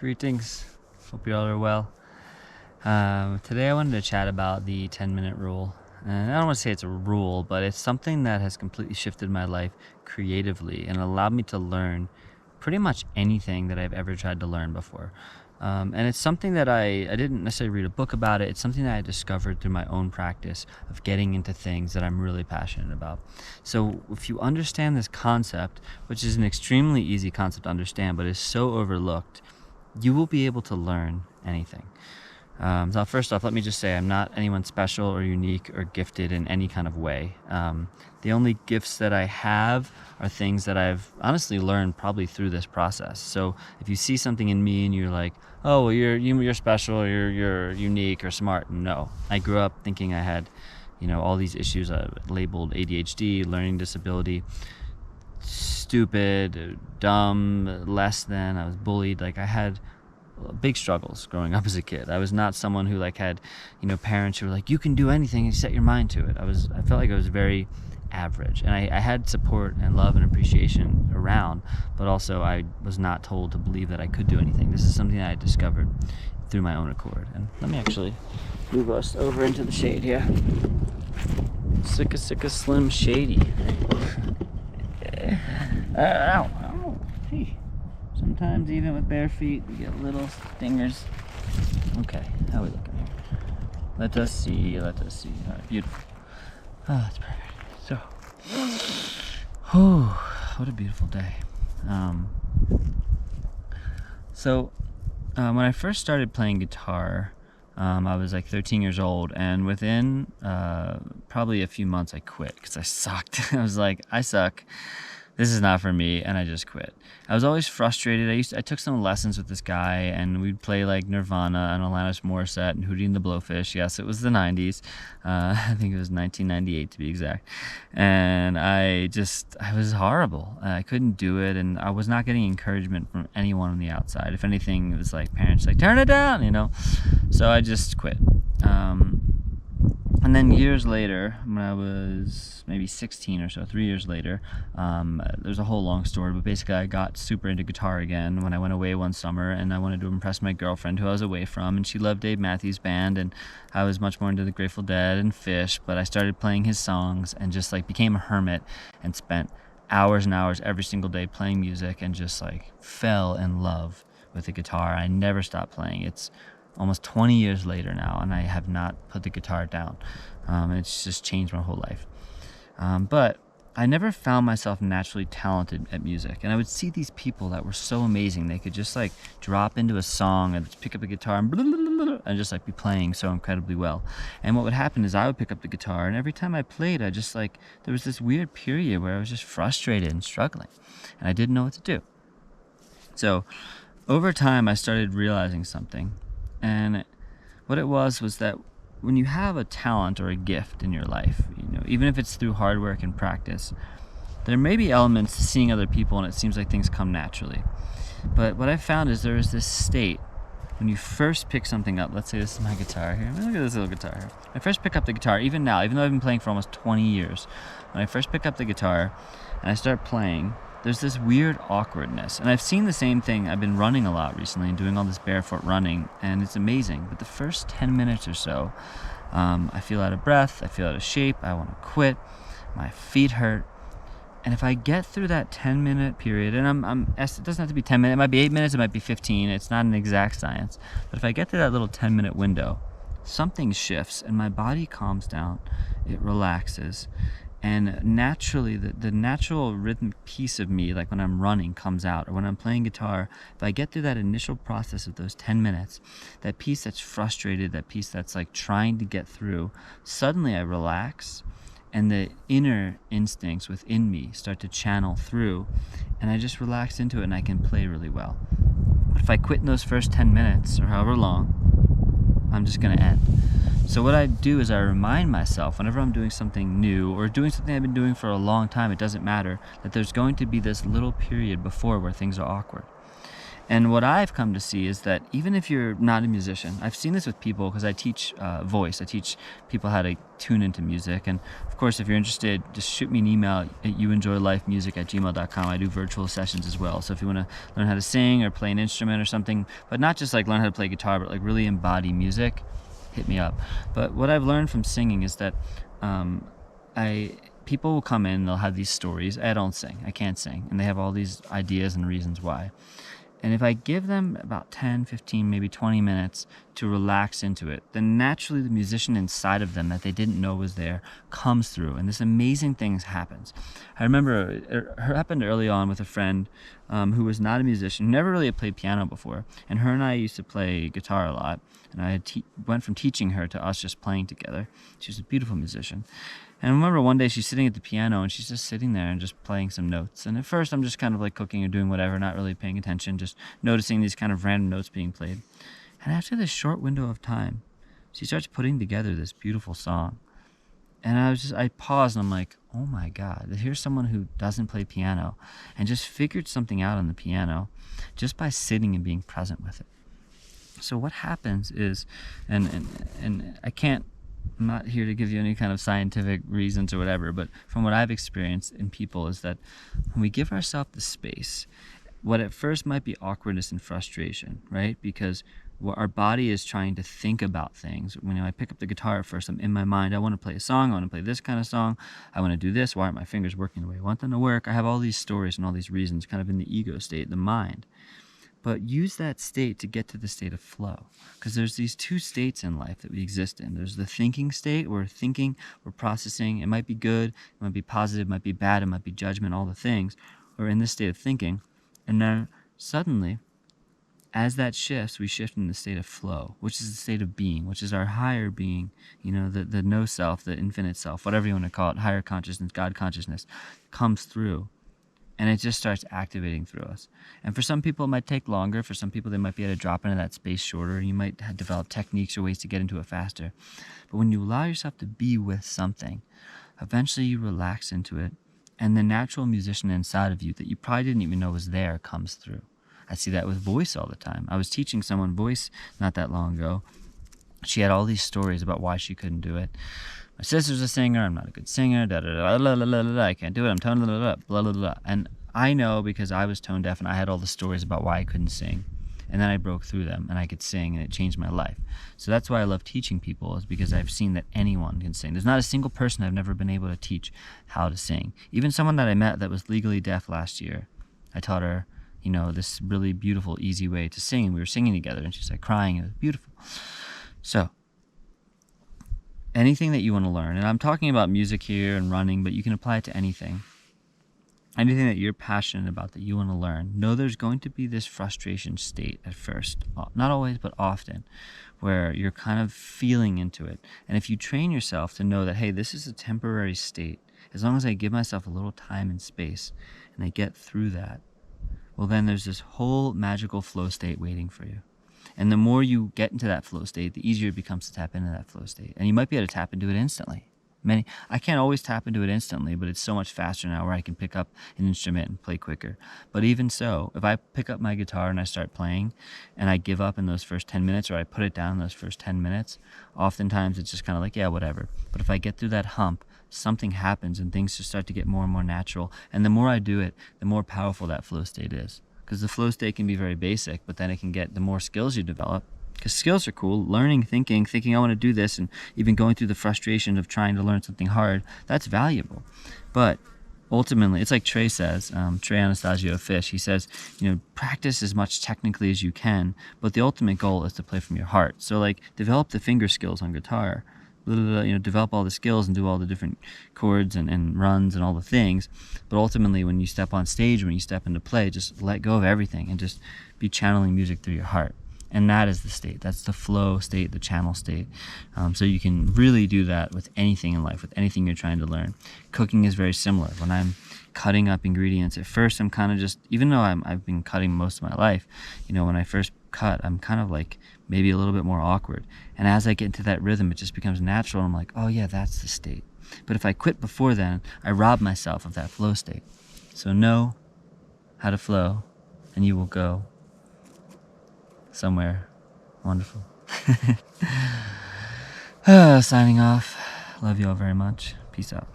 Greetings. Hope you all are well. Today I wanted to chat about the 10-minute rule. And I don't want to say it's a rule, but it's something that has completely shifted my life creatively and allowed me to learn pretty much anything that I've ever tried to learn before. And it's something that I didn't necessarily read a book about it. It's something that I discovered through my own practice of getting into things that I'm really passionate about. So if you understand this concept, which is an extremely easy concept to understand, but is so overlooked, you will be able to learn anything. So first off, let me just say I'm not anyone special or unique or gifted in any kind of way. The only gifts that I have are things that I've honestly learned probably through this process. So if you see something in me and you're like, oh, well, you're special, or you're unique or smart, no. I grew up thinking I had, all these issues labeled ADHD, learning disability, stupid, dumb, less than. I was bullied. I had big struggles growing up as a kid. I was not someone who had, parents who were like, you can do anything and set your mind to it. I felt like I was very average, and I had support and love and appreciation around, but also I was not told to believe that I could do anything. This is something that I discovered through my own accord. And let me actually move us over into the shade here. Sicka Slim Shady. Ow. Hey. Sometimes even with bare feet, we get little stingers. Okay, how are we looking here? Let us see. All right, beautiful. Oh, that's perfect. So, what a beautiful day. When I first started playing guitar, I was 13 years old, and within probably a few months I quit because I sucked. I was like, I suck. This is not for me, and I just quit. I was always frustrated. I took some lessons with this guy, and we'd play Nirvana and Alanis Morissette and Hootie and the Blowfish. Yes, it was the 90s. I think it was 1998 to be exact. And I was horrible. I couldn't do it, and I was not getting encouragement from anyone on the outside. If anything, it was parents turn it down, So I just quit. And then years later, when I was maybe 16 or so, 3 years later, there's a whole long story, but basically I got super into guitar again when I went away one summer, and I wanted to impress my girlfriend who I was away from, and she loved Dave Matthews Band, and I was much more into the Grateful Dead and Fish, but I started playing his songs and just became a hermit and spent hours and hours every single day playing music and just fell in love with the guitar. I never stopped playing. It's almost 20 years later now, and I have not put the guitar down. It's just changed my whole life. But I never found myself naturally talented at music, and I would see these people that were so amazing. They could just drop into a song and just pick up a guitar and just be playing so incredibly well. And what would happen is I would pick up the guitar, and every time I played, I just there was this weird period where I was just frustrated and struggling, and I didn't know what to do. So over time, I started realizing something. And what it was that when you have a talent or a gift in your life, even if it's through hard work and practice, there may be elements to seeing other people and it seems like things come naturally. But what I found is there is this state when you first pick something up. Let's say this is my guitar here. Look at this little guitar here. I first pick up the guitar, even now, even though I've been playing for almost 20 years, when I first pick up the guitar and I start playing, there's this weird awkwardness. And I've seen the same thing. I've been running a lot recently and doing all this barefoot running, and it's amazing. But the first 10 minutes or so, I feel out of breath, I feel out of shape, I want to quit, my feet hurt. And if I get through that 10-minute period, and it doesn't have to be 10 minutes, it might be 8 minutes, it might be 15, it's not an exact science. But if I get through that little 10-minute window, something shifts and my body calms down, it relaxes. And naturally, the natural rhythmic piece of me, when I'm running, comes out. Or when I'm playing guitar, if I get through that initial process of those 10 minutes, that piece that's frustrated, that piece that's trying to get through, suddenly I relax, and the inner instincts within me start to channel through, and I just relax into it, and I can play really well. But if I quit in those first 10 minutes, or however long, I'm just going to end. So what I do is I remind myself whenever I'm doing something new or doing something I've been doing for a long time, it doesn't matter, that there's going to be this little period before where things are awkward. And what I've come to see is that even if you're not a musician, I've seen this with people because I teach voice. I teach people how to tune into music. And of course, if you're interested, just shoot me an email at youenjoylifemusic@gmail.com. I do virtual sessions as well. So if you want to learn how to sing or play an instrument or something, but not just like learn how to play guitar, but like really embody music, hit me up. But what I've learned from singing is that people will come in, they'll have these stories. I don't sing, I can't sing, and they have all these ideas and reasons why. And if I give them about 10, 15, maybe 20 minutes to relax into it, then naturally the musician inside of them that they didn't know was there comes through, and this amazing things happens. I remember it happened early on with a friend who was not a musician, who never really had played piano before, and her and I used to play guitar a lot, and I went from teaching her to us just playing together. She was a beautiful musician. And I remember one day she's sitting at the piano and she's just sitting there and just playing some notes. And at first I'm just kind of like cooking or doing whatever, not really paying attention, just noticing these kind of random notes being played. And after this short window of time, she starts putting together this beautiful song. And I paused and I'm like, oh my God, here's someone who doesn't play piano and just figured something out on the piano just by sitting and being present with it. So what happens is, and I'm not here to give you any kind of scientific reasons or whatever, but from what I've experienced in people is that when we give ourselves the space, what at first might be awkwardness and frustration, right? Because our body is trying to think about things. When I pick up the guitar at first, I'm in my mind, I want to play a song, I want to play this kind of song, I want to do this, why aren't my fingers working the way I want them to work? I have all these stories and all these reasons kind of in the ego state, the mind. But use that state to get to the state of flow. Because there's these two states in life that we exist in. There's the thinking state, we're thinking, we're processing. It might be good, it might be positive, it might be bad, it might be judgment, all the things. We're in this state of thinking. And then suddenly, as that shifts, we shift in the state of flow, which is the state of being, which is our higher being, the no self, the infinite self, whatever you want to call it, higher consciousness, God consciousness, comes through. And it just starts activating through us. And for some people, it might take longer. For some people, they might be able to drop into that space shorter. You might develop techniques or ways to get into it faster. But when you allow yourself to be with something, eventually you relax into it. And the natural musician inside of you that you probably didn't even know was there comes through. I see that with voice all the time. I was teaching someone voice not that long ago. She had all these stories about why she couldn't do it. My sister's a singer, I'm not a good singer, I can't do it, I'm tone, blah, blah, blah. And I know because I was tone deaf and I had all the stories about why I couldn't sing. And then I broke through them and I could sing and it changed my life. So that's why I love teaching people, is because I've seen that anyone can sing. There's not a single person I've never been able to teach how to sing. Even someone that I met that was legally deaf last year, I taught her, this really beautiful, easy way to sing. And we were singing together and she's like crying. It was beautiful. So anything that you want to learn, and I'm talking about music here and running, but you can apply it to anything that you're passionate about that you want to learn. Know there's going to be this frustration state at first, not always, but often, where you're kind of feeling into it. And if you train yourself to know that, hey, this is a temporary state, as long as I give myself a little time and space and I get through that, well, then there's this whole magical flow state waiting for you. And the more you get into that flow state, the easier it becomes to tap into that flow state. And you might be able to tap into it instantly. I can't always tap into it instantly, but it's so much faster now where I can pick up an instrument and play quicker. But even so, if I pick up my guitar and I start playing and I give up in those first 10 minutes, or I put it down in those first 10 minutes, oftentimes it's just kind of like, yeah, whatever. But if I get through that hump, something happens and things just start to get more and more natural. And the more I do it, the more powerful that flow state is. Because the flow state can be very basic, but then it can get, the more skills you develop, because skills are cool, learning, thinking I want to do this, and even going through the frustration of trying to learn something hard, that's valuable. But ultimately, it's like Trey says, Trey Anastasio of Fish, he says, practice as much technically as you can, but the ultimate goal is to play from your heart. So like, develop the finger skills on guitar, develop all the skills and do all the different chords and runs and all the things. But ultimately, when you step on stage, when you step into play, just let go of everything and just be channeling music through your heart. And that is the state. That's the flow state, the channel state. So you can really do that with anything in life, with anything you're trying to learn. Cooking is very similar. When I'm cutting up ingredients, at first I'm kind of just, even though I've been cutting most of my life, when I first cut, I'm kind of like maybe a little bit more awkward. And as I get into that rhythm, it just becomes natural. I'm like, oh yeah, that's the state. But if I quit before then, I rob myself of that flow state. So know how to flow, and you will go somewhere wonderful. Signing off. Love you all very much. Peace out.